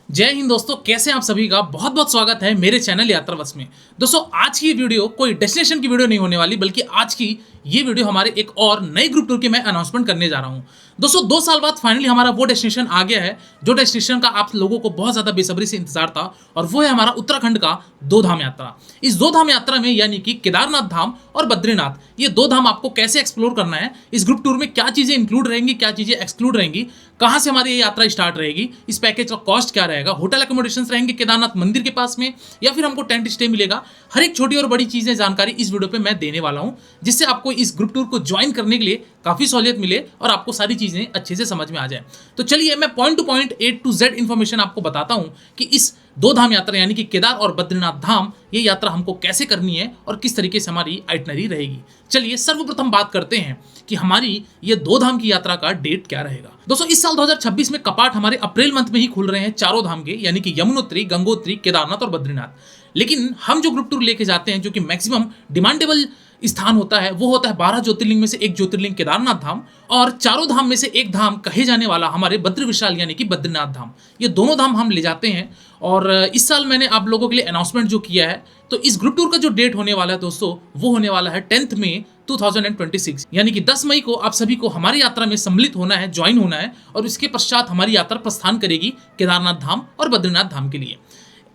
जय हिंद दोस्तों, कैसे हैं आप सभी का बहुत बहुत स्वागत है मेरे चैनल यात्रा बस में। दोस्तों आज की वीडियो कोई डेस्टिनेशन की वीडियो नहीं होने वाली, बल्कि आज की ये वीडियो हमारे एक और नई ग्रुप टूर की मैं अनाउंसमेंट करने जा रहा हूं। दोस्तों 2 साल बाद फाइनली हमारा वो डेस्टिनेशन आ गया है जो डेस्टिनेशन का आप लोगों को बहुत ज़्यादा बेसब्री से इंतजार था, और वो है हमारा उत्तराखंड का 2 धाम यात्रा। इस 2 धाम यात्रा में यानी कि केदारनाथ धाम और बद्रीनाथ, ये 2 धाम आपको कैसे एक्सप्लोर करना है, इस ग्रुप टूर में क्या चीज़ें इंक्लूड रहेंगी, क्या चीज़ें एक्सक्लूड रहेंगी, कहाँ से हमारी ये यात्रा स्टार्ट रहेगी, इस पैकेज का कॉस्ट क्या रहेगा, होटल अकोमोडेशन रहेंगे केदारनाथ मंदिर के पास में या फिर हमको टेंट स्टे मिलेगा, हर एक छोटी और बड़ी चीज़ें जानकारी इस वीडियो पे मैं देने वाला हूं, जिससे आपको इस ग्रुप टूर को ज्वाइन करने के लिए काफ़ी सहूलियत मिले और आपको सारी चीज़ें अच्छे से समझ में आ जाए। तो चलिए मैं point two point A to Z information आपको बताता हूं कि इस 2 धाम यात्रा यानी कि केदार और बद्रीनाथ धाम, ये यात्रा हमको कैसे करनी है और किस तरीके से हमारी आइटनरी रहेगी। चलिए सर्वप्रथम बात करते हैं कि हमारी ये 2 धाम की यात्रा का डेट क्या रहेगा। दोस्तों इस साल 2026 में कपाट हमारे अप्रैल मंथ में ही खुल रहे हैं चारों धाम के, यानी कि यमुनोत्री, गंगोत्री, केदारनाथ और बद्रीनाथ। लेकिन हम जो ग्रुप टूर लेके जाते हैं, जो कि मैक्सिमम डिमांडेबल स्थान होता है, वो होता है 12 ज्योतिर्लिंग में से एक ज्योतिर्लिंग केदारनाथ धाम, और चारों धाम में से एक धाम कहे जाने वाला हमारे बद्र विशाल यानी कि बद्रीनाथ धाम। ये दोनों धाम हम ले जाते हैं। और इस साल मैंने आप लोगों के लिए अनाउंसमेंट जो किया है, तो इस ग्रुप टूर का जो डेट होने वाला है दोस्तों, वो होने वाला है 10 मई 2026, यानी कि 10 मई को आप सभी को हमारी यात्रा में सम्मिलित होना है, ज्वाइन होना है, और इसके पश्चात हमारी यात्रा प्रस्थान करेगी केदारनाथ धाम और बद्रीनाथ धाम के लिए।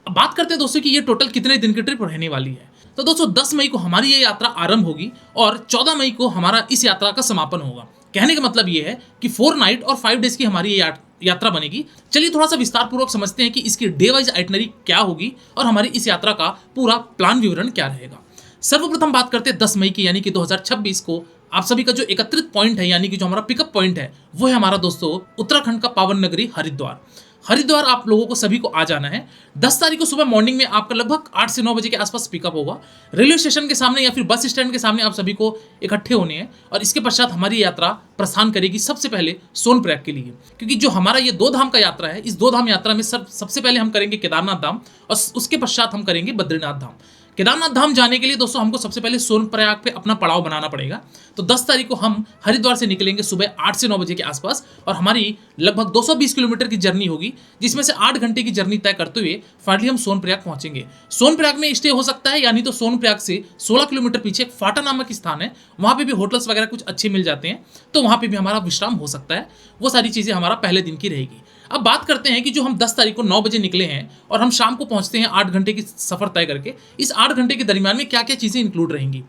अब बात करते हैं दोस्तों कि ये टोटल कितने दिन की ट्रिप रहने वाली है। तो दोस्तों 10 मई को हमारी ये यात्रा आरंभ होगी और 14 मई को हमारा इस यात्रा का समापन होगा। कहने का मतलब ये है कि 4 नाइट और 5 डेज की हमारी ये यात्रा बनेगी। चलिए थोड़ा सा विस्तार पूर्वक समझते हैं कि इसकी डे वाइज आइटनरी क्या होगी और हमारी इस यात्रा का पूरा प्लान विवरण क्या रहेगा। सर्वप्रथम बात करते हैं 10 मई की, यानी कि 2026 को आप सभी का जो एकत्रित पॉइंट है, यानी कि जो हमारा पिकअप पॉइंट है, वो है हमारा दोस्तों उत्तराखंड का पावन नगरी हरिद्वार। हरिद्वार आप लोगों को सभी को आ जाना है। 10 तारीख को सुबह मॉर्निंग में आपका लगभग 8 से 9 बजे के आसपास पिकअप होगा। रेलवे स्टेशन के सामने या फिर बस स्टैंड के सामने आप सभी को इकट्ठे होने हैं, और इसके पश्चात हमारी यात्रा प्रस्थान करेगी सबसे पहले सोनप्रयाग के लिए, क्योंकि जो हमारा ये 2 धाम का यात्रा है, इस 2 धाम यात्रा में सबसे पहले हम करेंगे केदारनाथ धाम और उसके पश्चात हम करेंगे बद्रीनाथ धाम। केदारनाथ धाम जाने के लिए दोस्तों हमको सबसे पहले सोनप्रयाग पे अपना पड़ाव बनाना पड़ेगा। तो 10 तारीख को हम हरिद्वार से निकलेंगे सुबह 8 से 9 बजे के आसपास, और हमारी लगभग 220 किलोमीटर की जर्नी होगी, जिसमें से 8 घंटे की जर्नी तय करते हुए फाइनली हम सोनप्रयाग पहुंचेंगे। सोनप्रयाग में स्टे हो सकता है, यानी तो सोनप्रयाग से 16 किलोमीटर पीछे एक फाटा नामक स्थान है, वहाँ पे भी होटल्स वगैरह कुछ अच्छे मिल जाते हैं, तो वहाँ पे भी हमारा विश्राम हो सकता है। वो सारी चीज़ें हमारा पहले दिन की रहेगी। अब बात करते हैं कि जो हम 10 तारीख को 9 बजे निकले हैं और हम शाम को पहुंचते हैं 8 घंटे की सफर तय करके, इस 8 घंटे के दरमियान में क्या क्या चीज़ें इंक्लूड रहेंगी।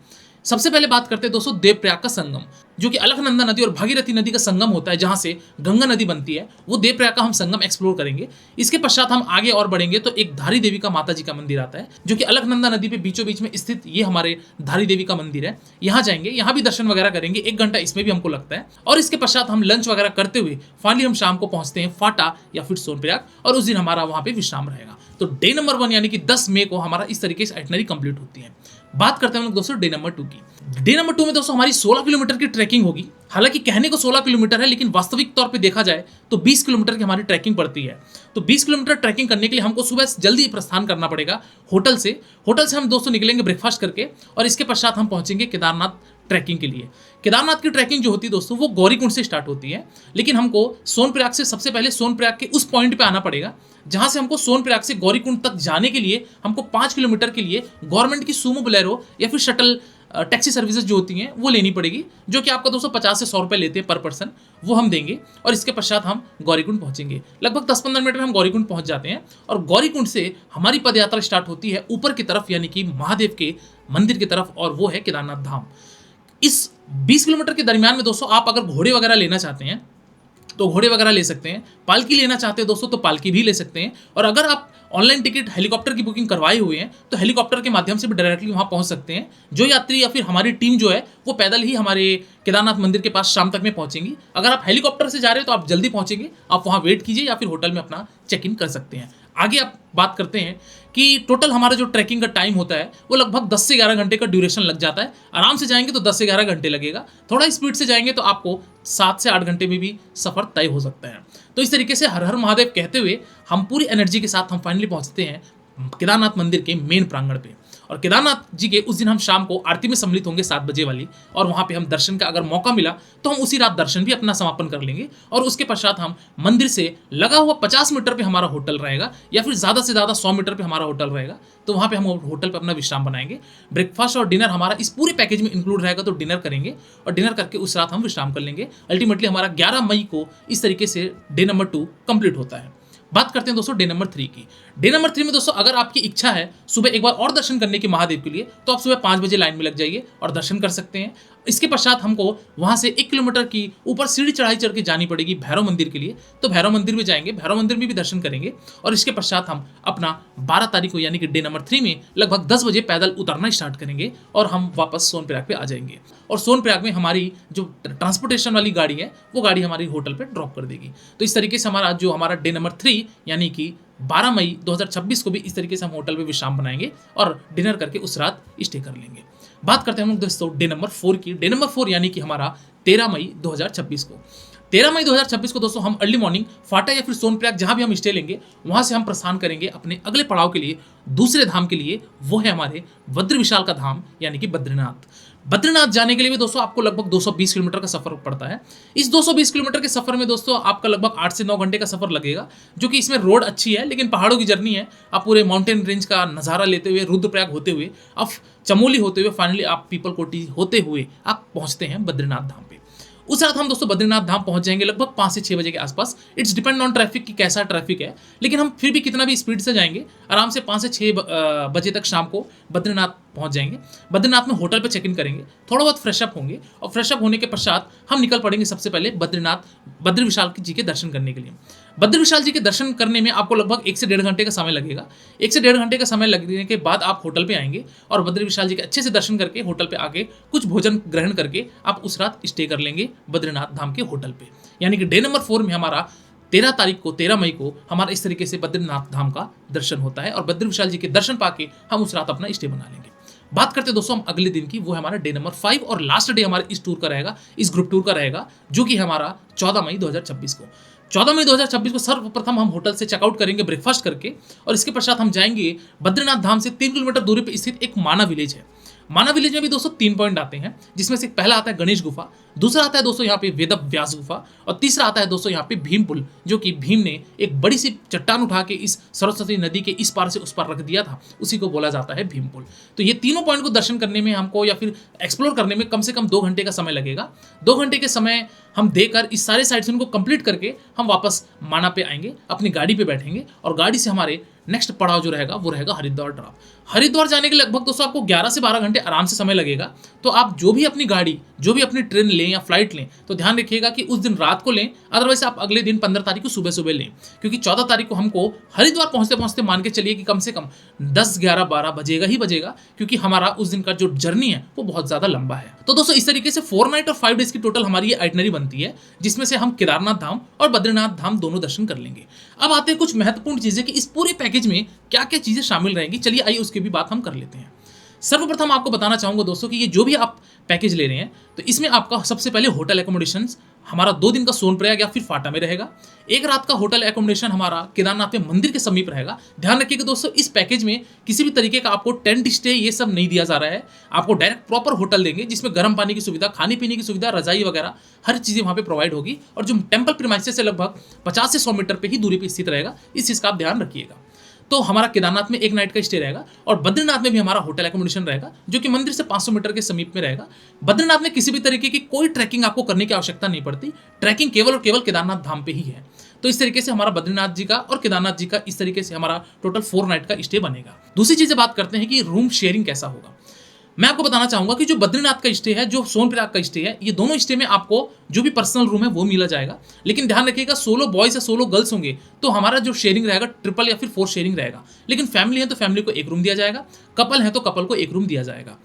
सबसे पहले बात करते हैं दोस्तों देवप्रयाग का संगम, जो कि अलकनंदा नदी और भागीरथी नदी का संगम होता है, जहां से गंगा नदी बनती है। वो देवप्रयाग का हम संगम एक्सप्लोर करेंगे। इसके पश्चात हम आगे और बढ़ेंगे तो एक धारी देवी का माता जी का मंदिर आता है, जो कि अलकनंदा नदी पे बीचों बीच में स्थित ये हमारे धारी देवी का मंदिर है। यहाँ जाएंगे, यहाँ भी दर्शन वगैरह करेंगे, 1 घंटा इसमें भी हमको लगता है। और इसके पश्चात हम लंच वगैरह करते हुए फाइनली हम शाम को पहुंचते हैं फाटा या फिर सोनप्रयाग, और उस दिन हमारा वहाँ पे विश्राम रहेगा। तो डे नंबर 1 यानी कि 10 मई को हमारा इस तरीके से आइटनरी कंप्लीट होती है। बात करते हैं हम लोग दोस्तों डे नंबर 2 की। डे नंबर 2 में दोस्तों हमारी 16 किलोमीटर की ट्रैकिंग होगी। हालांकि कहने को 16 किलोमीटर है, लेकिन वास्तविक तौर पे देखा जाए तो 20 किलोमीटर की हमारी ट्रैकिंग पड़ती है। तो 20 किलोमीटर ट्रैकिंग करने के लिए हमको सुबह जल्दी प्रस्थान करना पड़ेगा होटल से। होटल से हम दोस्तों निकलेंगे ब्रेकफास्ट करके, और इसके पश्चात हम पहुंचेंगे केदारनाथ ट्रैकिंग के लिए। केदारनाथ की ट्रैकिंग जो होती है दोस्तों, वो गौरीकुंड से स्टार्ट होती है, लेकिन हमको सोनप्रयाग से सबसे पहले सोनप्रयाग के उस पॉइंट पे आना पड़ेगा जहां से हमको सोनप्रयाग से गौरीकुंड तक जाने के लिए हमको 5 किलोमीटर के लिए गवर्नमेंट की सूमो बोलेरो या फिर शटल टैक्सी सर्विसेज जो होती हैं वो लेनी पड़ेगी, जो कि आपका 250 से 100 रुपये लेते हैं पर पर्सन, वो हम देंगे। और इसके पश्चात हम गौरीकुंड पहुंचेंगे। लगभग 10-15 मिनट में हम गौरीकुंड पहुंच जाते हैं, और गौरीकुंड से हमारी पदयात्रा स्टार्ट होती है ऊपर की तरफ, यानी कि महादेव के मंदिर की तरफ, और वो है केदारनाथ धाम। इस 20 किलोमीटर के दरमियान में दोस्तों आप अगर घोड़े वगैरह लेना चाहते हैं तो घोड़े वगैरह ले सकते हैं, पालकी लेना चाहते हैं दोस्तों तो पालकी भी ले सकते हैं, और अगर आप ऑनलाइन टिकट हेलीकॉप्टर की बुकिंग करवाए हुए हैं तो हेलीकॉप्टर के माध्यम से भी डायरेक्टली वहाँ पहुँच सकते हैं। जो यात्री या फिर हमारी टीम जो है वो पैदल ही हमारे केदारनाथ मंदिर के पास शाम तक में पहुँचेंगी। अगर आप हेलीकॉप्टर से जा रहे हो तो आप जल्दी पहुँचेंगे, आप वहाँ वेट कीजिए या फिर होटल में अपना चेक इन कर सकते हैं। आगे आप बात करते हैं कि टोटल हमारा जो ट्रैकिंग का टाइम होता है वो लगभग 10 से 11 घंटे का ड्यूरेशन लग जाता है। आराम से जाएंगे तो 10 से 11 घंटे लगेगा, थोड़ा स्पीड से जाएंगे तो आपको 7 से 8 घंटे में भी सफ़र तय हो सकता है। तो इस तरीके से हर हर महादेव कहते हुए हम पूरी एनर्जी के साथ हम फाइनली पहुंचते हैं केदारनाथ मंदिर के मेन प्रांगण पे। और केदारनाथ जी के उस दिन हम शाम को आरती में सम्मिलित होंगे 7 बजे वाली, और वहाँ पे हम दर्शन का अगर मौका मिला तो हम उसी रात दर्शन भी अपना समापन कर लेंगे। और उसके पश्चात हम मंदिर से लगा हुआ 50 मीटर पे हमारा होटल रहेगा, या फिर ज़्यादा से ज़्यादा 100 मीटर पे हमारा होटल रहेगा, तो वहाँ पे हम होटल पे अपना विश्राम बनाएंगे। ब्रेकफास्ट और डिनर हमारा इस पूरे पैकेज में इंक्लूड रहेगा, तो डिनर करेंगे और डिनर करके उस रात हम विश्राम कर लेंगे। अल्टीमेटली हमारा 11 मई को इस तरीके से डे नंबर 2 कंप्लीट होता है। बात करते हैं दोस्तों डे नंबर 3 की। डे नंबर 3 में दोस्तों अगर आपकी इच्छा है सुबह एक बार और दर्शन करने की महादेव के लिए, तो आप सुबह 5 बजे लाइन में लग जाइए और दर्शन कर सकते हैं। इसके पश्चात हमको वहाँ से 1 किलोमीटर की ऊपर सीढ़ी चढ़ाई चढ़ के जानी पड़ेगी भैरव मंदिर के लिए, तो भैरव मंदिर में जाएंगे, भैरव मंदिर में भी दर्शन करेंगे। और इसके पश्चात हम अपना 12 तारीख को यानी कि डे नंबर 3 में लगभग 10 बजे पैदल उतरना स्टार्ट करेंगे और हम वापस सोनप्रयाग पे आ जाएंगे। और सोनप्रयाग में हमारी जो ट्रांसपोर्टेशन वाली गाड़ी है वो गाड़ी हमारी होटल पे ड्रॉप कर देगी। तो इस तरीके से हमारा डे नंबर 3 यानी कि 12 मई 2026 को भी इस तरीके से हम होटल पे विश्राम बनाएंगे और डिनर करके उस रात स्टे कर लेंगे। बात करते हैं हम लोग दोस्तों डे नंबर 4 की। डे नंबर 4 यानी कि हमारा 13 मई 2026 को। 13 मई 2026 को दोस्तों हम अर्ली मॉर्निंग फाटा या फिर सोनप्रयाग जहां भी हम स्टे लेंगे वहां से हम प्रस्थान करेंगे अपने अगले पड़ाव के लिए, दूसरे धाम के लिए। वो है हमारे बद्र विशाल का धाम यानी कि बद्रीनाथ। बद्रीनाथ जाने के लिए भी दोस्तों आपको लगभग 220 किलोमीटर का सफर पड़ता है। इस 220 किलोमीटर के सफर में दोस्तों आपका लगभग 8 से 9 घंटे का सफर लगेगा, जो कि इसमें रोड अच्छी है लेकिन पहाड़ों की जर्नी है। आप पूरे माउंटेन रेंज का नज़ारा लेते हुए, रुद्रप्रयाग होते हुए, अब चमोली होते हुए, फाइनली आप पीपल कोटी होते हुए आप पहुंचते हैं बद्रीनाथ धाम पे। उस रात हम दोस्तों बद्रीनाथ धाम पहुंच जाएंगे लगभग 5 से 6 बजे के आसपास। इट्स डिपेंड ऑन ट्रैफिक कि कैसा ट्रैफिक है, लेकिन हम फिर भी कितना भी स्पीड से जाएंगे आराम से 5 से 6 बजे तक शाम को बद्रीनाथ पहुंच जाएंगे। बद्रीनाथ में होटल पे चेक इन करेंगे, थोड़ा बहुत फ्रेशअप होंगे और फ्रेशअप होने के पश्चात हम निकल पड़ेंगे सबसे पहले बद्र विशाल जी के दर्शन करने के लिए। बद्र विशाल जी के दर्शन करने में आपको लगभग 1 से 1.5 घंटे का समय लगेगा। 1 से 1.5 घंटे का समय लगने के बाद आप होटल पे आएंगे और बद्र विशाल जी के अच्छे से दर्शन करके होटल पे आके कुछ भोजन ग्रहण करके आप उस रात स्टे कर लेंगे बद्रीनाथ धाम के होटल पे। यानी कि डे नंबर 4 में हमारा 13 मई को हमारा इस तरीके से बद्रीनाथ धाम का दर्शन होता है और बद्र विशाल जी के दर्शन पाके हम उस रात अपना स्टे बना लेंगे। बात करते हैं दोस्तों हम अगले दिन की, वो है हमारा डे नंबर 5 और लास्ट डे हमारे इस टूर का रहेगा, इस ग्रुप टूर का रहेगा, जो कि हमारा 14 मई 2026 को। 14 मई 2026 को सर्वप्रथम हम होटल से चेकआउट करेंगे ब्रेकफास्ट करके और इसके पश्चात हम जाएंगे बद्रीनाथ धाम से 3 किलोमीटर दूरी पर स्थित एक माना विलेज है। माना विलेज में भी दोस्तों 3 पॉइंट आते हैं, जिसमें से पहला आता है गणेश गुफा, दूसरा आता है दोस्तों यहाँ पे वेद व्यास गुफा और तीसरा आता है दोस्तों यहाँ पे भीम पुल, जो कि भीम ने एक बड़ी सी चट्टान उठा के इस सरस्वती नदी के इस पार से उस पार रख दिया था, उसी को बोला जाता है भीम पुल। तो ये तीनों पॉइंट को दर्शन करने में हमको या फिर एक्सप्लोर करने में कम से कम 2 घंटे का समय लगेगा। 2 घंटे के समय हम देकर इस सारे साइट्स को कंप्लीट करके हम वापस माना पे आएंगे, अपनी गाड़ी पे बैठेंगे और गाड़ी से हमारे नेक्स्ट पड़ाव जो रहेगा वो रहेगा हरिद्वार ड्रॉप। हरिद्वार जाने के लगभग दोस्तों आपको 11 से 12 घंटे आराम से समय लगेगा। तो आप जो भी अपनी गाड़ी, जो भी अपनी ट्रेन लें या फ्लाइट लें तो ध्यान रखिएगा कि उस दिन रात को लें, अदरवाइज आप अगले दिन 15 तारीख को सुबह सुबह लें, क्योंकि 14 तारीख को हमको हरिद्वार पहुंचते पहुंचते मान के चलिए कि कम से कम 10, 11, 12 बजेगा ही बजेगा, क्योंकि हमारा उस दिन का जो जर्नी है वो बहुत ज़्यादा लंबा है। तो दोस्तों इस तरीके से 4 नाइट और 5 डेज की टोटल हमारी ये आइटनरी बनती है, जिसमें से हम केदारनाथ धाम और बद्रीनाथ धाम दोनों दर्शन कर लेंगे। अब आते हैं कुछ महत्वपूर्ण चीज़ें कि इस पूरे पैकेज में क्या क्या चीज़ें शामिल रहेंगी। चलिए आइए उसकी भी बात हम कर लेते हैं। सर्वप्रथम आपको बताना चाहूँगा दोस्तों कि ये जो भी आप पैकेज ले रहे हैं तो इसमें आपका सबसे पहले होटल एकोमोडेशंस हमारा 2 दिन का सोनप्रयाग या फिर फाटा में रहेगा। 1 रात का होटल एकोमोडेशन हमारा केदारनाथ में मंदिर के समीप रहेगा। ध्यान रखिएगा दोस्तों इस पैकेज में किसी भी तरीके का आपको टेंट स्टे ये सब नहीं दिया जा रहा है, आपको डायरेक्ट प्रॉपर होटल देंगे जिसमें गर्म पानी की सुविधा, खाने पीने की सुविधा, रजाई वगैरह हर चीज़ें वहाँ पे प्रोवाइड होगी और जो टेम्पल प्रीमाइसेस से लगभग 50 से 100 मीटर पर ही दूरी पर स्थित रहेगा। इस चीज़ का आप ध्यान रखिएगा। तो हमारा केदारनाथ में 1 नाइट का स्टे रहेगा और बद्रीनाथ में भी हमारा होटल एकोमोडेशन रहेगा, जो कि मंदिर से 500 मीटर के समीप में रहेगा। बद्रीनाथ में किसी भी तरीके की कोई ट्रैकिंग आपको करने की आवश्यकता नहीं पड़ती, ट्रैकिंग केवल और केवल केदारनाथ धाम पे ही है। तो इस तरीके से हमारा बद्रीनाथ जी का और केदारनाथ जी का इस तरीके से हमारा टोटल 4 नाइट का स्टे बनेगा। दूसरी चीज़ बात करते हैं कि रूम शेयरिंग कैसा होगा। मैं आपको बताना चाहूंगा कि जो बद्रीनाथ का स्टे है, जो सोनप्रयाग का स्टे है, ये दोनों स्टे में आपको जो भी पर्सनल रूम है वो मिला जाएगा। लेकिन ध्यान रखिएगा सोलो बॉयज या सोलो गर्ल्स होंगे तो हमारा जो शेयरिंग रहेगा ट्रिपल या फिर 4 शेयरिंग रहेगा। लेकिन फैमिली है तो फैमिली को 1 रूम दिया जाएगा, कपल है तो कपल को 1 रूम दिया जाएगा।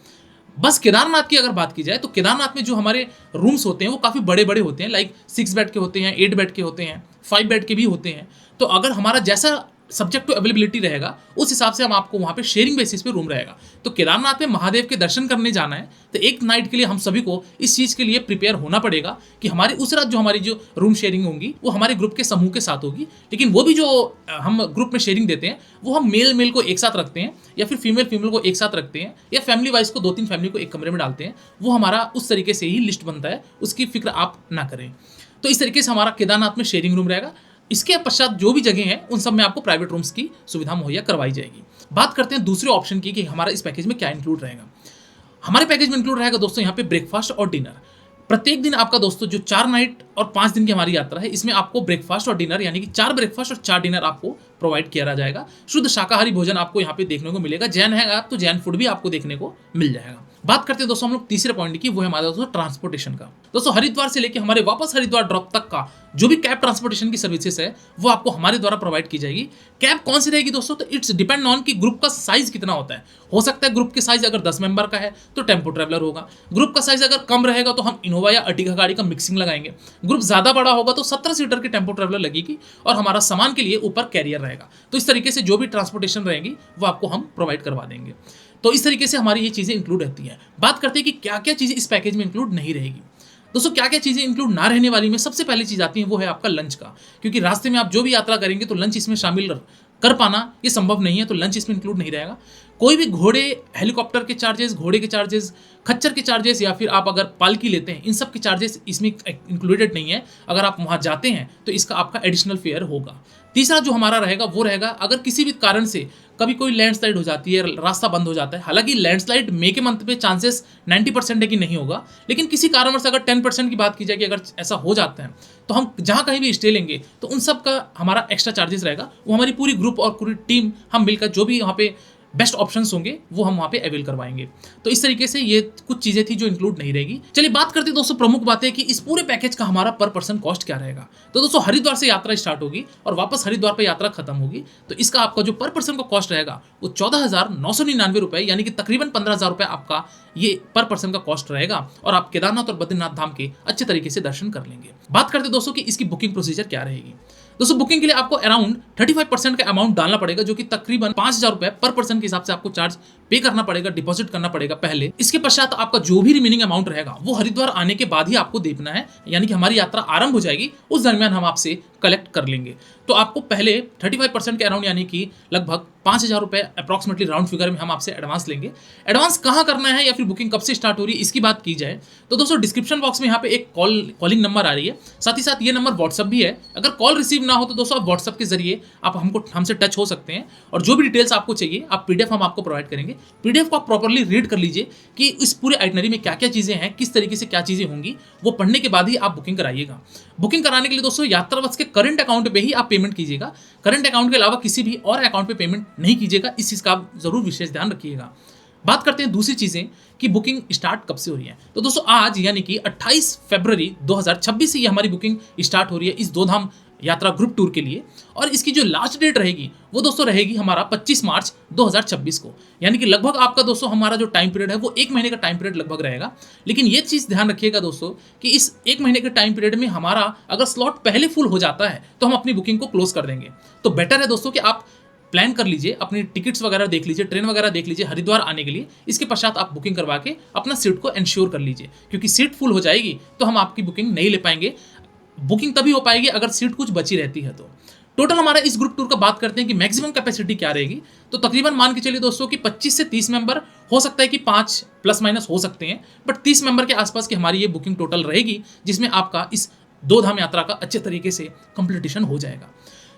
बस केदारनाथ की अगर बात की जाए तो केदारनाथ में जो हमारे रूम्स होते हैं वो काफ़ी बड़े बड़े होते हैं, लाइक 6 बेड के होते हैं, 8 बेड के होते हैं, 5 बेड के भी होते हैं। तो अगर हमारा जैसा सब्जेक्ट टू अवेलेबिलिटी रहेगा, उस हिसाब से हम आपको वहाँ पे शेयरिंग बेसिस पे रूम रहेगा। तो केदारनाथ में महादेव के दर्शन करने जाना है तो एक नाइट के लिए हम सभी को इस चीज़ के लिए प्रिपेयर होना पड़ेगा कि हमारी उस रात जो हमारी जो रूम शेयरिंग होंगी वो हमारे ग्रुप के समूह के साथ होगी। लेकिन वो भी जो हम ग्रुप में शेयरिंग देते हैं वो हम मेल को एक साथ रखते हैं या फिर फीमेल को एक साथ रखते हैं या फैमिली वाइज को 2-3 फैमिली को एक कमरे में डालते हैं। वो हमारा उस तरीके से ही लिस्ट बनता है, उसकी फिक्र आप ना करें। तो इस तरीके से हमारा केदारनाथ में शेयरिंग रूम रहेगा। इसके पश्चात जो भी जगह हैं उन सब में आपको प्राइवेट रूम्स की सुविधा मुहैया करवाई जाएगी। बात करते हैं दूसरे ऑप्शन की कि हमारा इस पैकेज में क्या इंक्लूड रहेगा। हमारे पैकेज में इंक्लूड रहेगा दोस्तों यहाँ पे ब्रेकफास्ट और डिनर। प्रत्येक दिन आपका दोस्तों जो 4 नाइट और 5 दिन की हमारी यात्रा है इसमें आपको ब्रेकफास्ट और डिनर यानी कि 4 ब्रेकफास्ट और 4 डिनर आपको प्रोवाइड किया जाएगा। शुद्ध शाकाहारी भोजन आपको यहाँ पे देखने को मिलेगा। जैन है आप तो जैन फूड भी आपको देखने को मिल जाएगा। बात करते हैं दोस्तों हम लोग तीसरे पॉइंट की, वो है हमारा दोस्तों ट्रांसपोर्टेशन का। दोस्तों हरिद्वार से लेके हमारे वापस हरिद्वार ड्रॉप तक का जो भी कैब ट्रांसपोर्टेशन की सर्विसेज है वो आपको हमारे द्वारा प्रोवाइड की जाएगी। कैब कौन सी रहेगी दोस्तों, तो इट्स डिपेंड ऑन कि ग्रुप का साइज कितना होता है। हो सकता है ग्रुप के साइज अगर 10 मेंबर का है तो टेम्पो ट्रैवलर होगा। ग्रुप का साइज अगर कम रहेगा तो हम इनोवा या अर्टिगा गाड़ी का मिक्सिंग लगाएंगे। ग्रुप ज्यादा बड़ा होगा तो 17 सीटर की टेम्पो ट्रैवलर लगेगी और हमारा सामान के लिए ऊपर कैरियर रहेगा। तो इस तरीके से जो भी ट्रांसपोर्टेशन रहेगी वो आपको हम प्रोवाइड करवा देंगे। तो इस तरीके से हमारी ये चीज़ें इंक्लूड रहती हैं। बात करते हैं कि क्या क्या चीज़ें इस पैकेज में इंक्लूड नहीं रहेगी। दोस्तों क्या क्या चीज़ें इंक्लूड ना रहने वाली में सबसे पहली चीज़ आती है वो है आपका लंच का, क्योंकि रास्ते में आप जो भी यात्रा करेंगे तो लंच इसमें शामिल कर पाना ये संभव नहीं है, तो लंच इसमें इंक्लूड नहीं रहेगा। कोई भी घोड़े, हेलीकॉप्टर के चार्जेस, घोड़े के चार्जेस, खच्चर के चार्जेस या फिर आप अगर पालकी लेते हैं इन सब के चार्जेस इसमें इंक्लूडेड नहीं है। अगर आप वहाँ जाते हैं तो इसका आपका एडिशनल फेयर होगा। तीसरा जो हमारा रहेगा वो रहेगा अगर किसी भी कारण से कभी कोई लैंडस्लाइड हो जाती है, रास्ता बंद हो जाता है। हालांकि लैंडस्लाइड मई के मंथ पे चांसेस 90% है कि नहीं होगा, लेकिन किसी कारणवश अगर 10% की बात की जाए कि अगर ऐसा हो जाता है तो हम जहाँ कहीं भी स्टे लेंगे तो उन सब का हमारा एक्स्ट्रा चार्जेस रहेगा। वो हमारी पूरी ग्रुप और पूरी टीम हम मिलकर जो भी वहाँ पे बेस्ट ऑप्शंस होंगे वो हम वहाँ पे अवेल करवाएंगे। तो इस तरीके से ये कुछ चीज़ें थी जो इंक्लूड नहीं रहेगी। चलिए बात करते हैं दोस्तों प्रमुख बातें कि इस पूरे पैकेज का हमारा पर पर्सन कॉस्ट क्या रहेगा। तो दोस्तों हरिद्वार से यात्रा स्टार्ट होगी और वापस हरिद्वार पर यात्रा खत्म होगी, तो इसका आपका जो पर पर्सन का कॉस्ट रहेगा वो 14,999 रुपये यानी कि तकरीबन 15,000 रुपये आपका ये पर पर्सन का कॉस्ट रहेगा और आप केदारनाथ और बद्रीनाथ धाम के अच्छे तरीके से दर्शन कर लेंगे। बात करते दोस्तों कि इसकी बुकिंग प्रोसीजर क्या रहेगी। दोस्तों बुकिंग के लिए आपको अराउंड 35% का अमाउंट डालना पड़ेगा, जो कि तकरीबन 5,000 रुपये पर पर्सन के हिसाब से आपको चार्ज पे करना पड़ेगा, डिपॉजिट करना पड़ेगा पहले। इसके पश्चात आपका जो भी रिमेनिंग अमाउंट रहेगा वो हरिद्वार आने के बाद ही आपको देना है, यानी कि हमारी यात्रा आरंभ हो जाएगी उस दरमियान हम आपसे कलेक्ट कर लेंगे। तो आपको पहले 35% के अराउंड यानी कि लगभग 5,000 रुपये अप्रॉक्सिमेटली राउंड फिगर में हम आपसे एडवांस लेंगे। एडवांस कहाँ करना है या फिर बुकिंग कब से स्टार्ट हो रही है इसकी बात की जाए तो दोस्तों डिस्क्रिप्शन बॉक्स में यहाँ पे एक कॉलिंग नंबर आ रही है, साथ ही साथ ये नंबर व्हाट्सअप भी है। अगर कॉल रिसीव ना हो तो दोस्तों आप व्हाट्सअप के जरिए आप हमसे टच हो सकते हैं और जो भी डिटेल्स आपको चाहिए आप पीडीएफ हम आपको प्रोवाइड करेंगे। पीडीएफ को आप प्रॉपर्ली रीड कर लीजिए कि इस पूरे आइटनरी में क्या क्या चीज़ें हैं, किस तरीके से क्या चीज़ें होंगी, वो पढ़ने के बाद ही आप बुकिंग कराइएगा। बुकिंग कराने के लिए दोस्तों यात्रावत्स के करंट अकाउंट पे ही आप पेमेंट कीजिएगा। करंट अकाउंट के अलावा किसी भी और अकाउंट पे पेमेंट नहीं कीजिएगा, इस चीज़ का आप जरूर विशेष ध्यान रखिएगा। बात करते हैं दूसरी चीज़ें कि बुकिंग स्टार्ट कब से हो रही है। तो दोस्तों आज यानी कि 28 फरवरी 2026 से ये हमारी बुकिंग स्टार्ट हो रही है इस 2 धाम यात्रा ग्रुप टूर के लिए, और इसकी जो लास्ट डेट रहेगी वो दोस्तों रहेगी हमारा 25 मार्च 2026 को, यानी कि लगभग आपका दोस्तों हमारा जो टाइम पीरियड है वो 1 महीने का टाइम पीरियड लगभग रहेगा। लेकिन ये चीज़ ध्यान रखिएगा दोस्तों कि इस 1 महीने के टाइम पीरियड में हमारा अगर स्लॉट पहले फुल हो जाता है तो हम अपनी बुकिंग को क्लोज कर देंगे। तो बेटर है दोस्तों कि आप प्लान कर लीजिए, अपनी टिकट्स वगैरह देख लीजिए, ट्रेन वगैरह देख लीजिए हरिद्वार आने के लिए। इसके पश्चात आप बुकिंग करवा के अपना सीट को इंश्योर कर लीजिए, क्योंकि सीट फुल हो जाएगी तो हम आपकी बुकिंग नहीं ले पाएंगे। बुकिंग तभी हो पाएगी अगर सीट कुछ बची रहती है। तो टोटल हमारा इस ग्रुप टूर का बात करते हैं कि मैक्सिमम कैपेसिटी क्या रहेगी, तो तकरीबन मान के चलिए दोस्तों कि 25 से 30 मेंबर, हो सकता है कि 5 प्लस माइनस हो सकते हैं, बट 30 मेंबर के आसपास की हमारी ये बुकिंग टोटल रहेगी, जिसमें आपका इस 2 धाम यात्रा का अच्छे तरीके से कंप्लीटेशन हो जाएगा।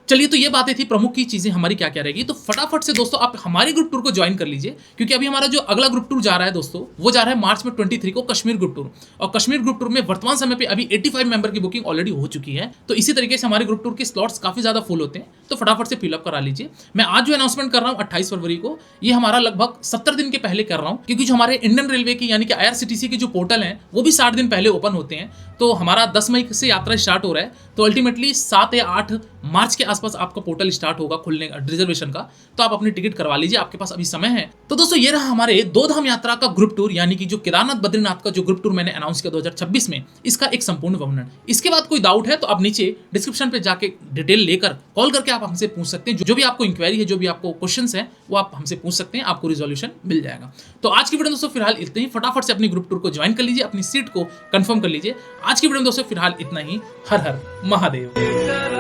चलिए तो ये बातें थी प्रमुख की चीज़ें हमारी क्या क्या रहेगी। तो फटाफट से दोस्तों आप हमारे ग्रुप टूर को ज्वाइन कर लीजिए, क्योंकि अभी हमारा जो अगला ग्रुप टूर जा रहा है दोस्तों वो जा रहा है मार्च में 23 को कश्मीर ग्रुप टूर। और कश्मीर ग्रुप टूर में वर्तमान समय पे अभी 85 मेंबर की बुकिंग ऑलरेडी हो चुकी है। तो इसी तरीके से हमारे ग्रुप टूर के स्लॉट्स काफ़ी ज़्यादा फुल होते हैं, तो फटाफट से फिलअप करा लीजिए। मैं आज जो अनाउंसमेंट कर रहा हूँ 28 फरवरी को, ये हमारा लगभग 70 दिन के पहले कर रहा हूँ, क्योंकि जो हमारे इंडियन रेलवे की यानी कि IRCTC के जो पोर्टल हैं वो भी 60 दिन पहले ओपन होते हैं। तो हमारा 10 मई से यात्रा स्टार्ट हो रहा है, तो अल्टीमेटली 7 या 8 मार्च के आसपास आपका पोर्टल स्टार्ट होगा खुलने का रिजर्वेशन का, तो आप अपनी टिकट करवा लीजिए, आपके पास अभी समय है। तो दोस्तों ये रहा हमारे 2 धाम यात्रा का ग्रुप टूर, यानी कि जो केदारनाथ बद्रीनाथ का जो ग्रुप टूर मैंने अनाउंस किया 2026 में, इसका एक संपूर्ण वर्णन। इसके बाद कोई डाउट है तो आप नीचे डिस्क्रिप्शन पे जाके डिटेल लेकर कॉल करके आप हमसे पूछ सकते हैं। जो भी आपको इंक्वायरी है, जो भी आपको क्वेश्चन है, वो आप हमसे पूछ सकते हैं, आपको रिजोल्यूशन मिल जाएगा। तो आज की वीडियो दोस्तों फिलहाल इतना ही। फटाफट से अपनी ग्रुप टूर को ज्वाइन कर लीजिए, अपनी सीट को कंफर्म कर लीजिए। आज की वीडियो में दोस्तों फिलहाल इतना ही। हर हर महादेव।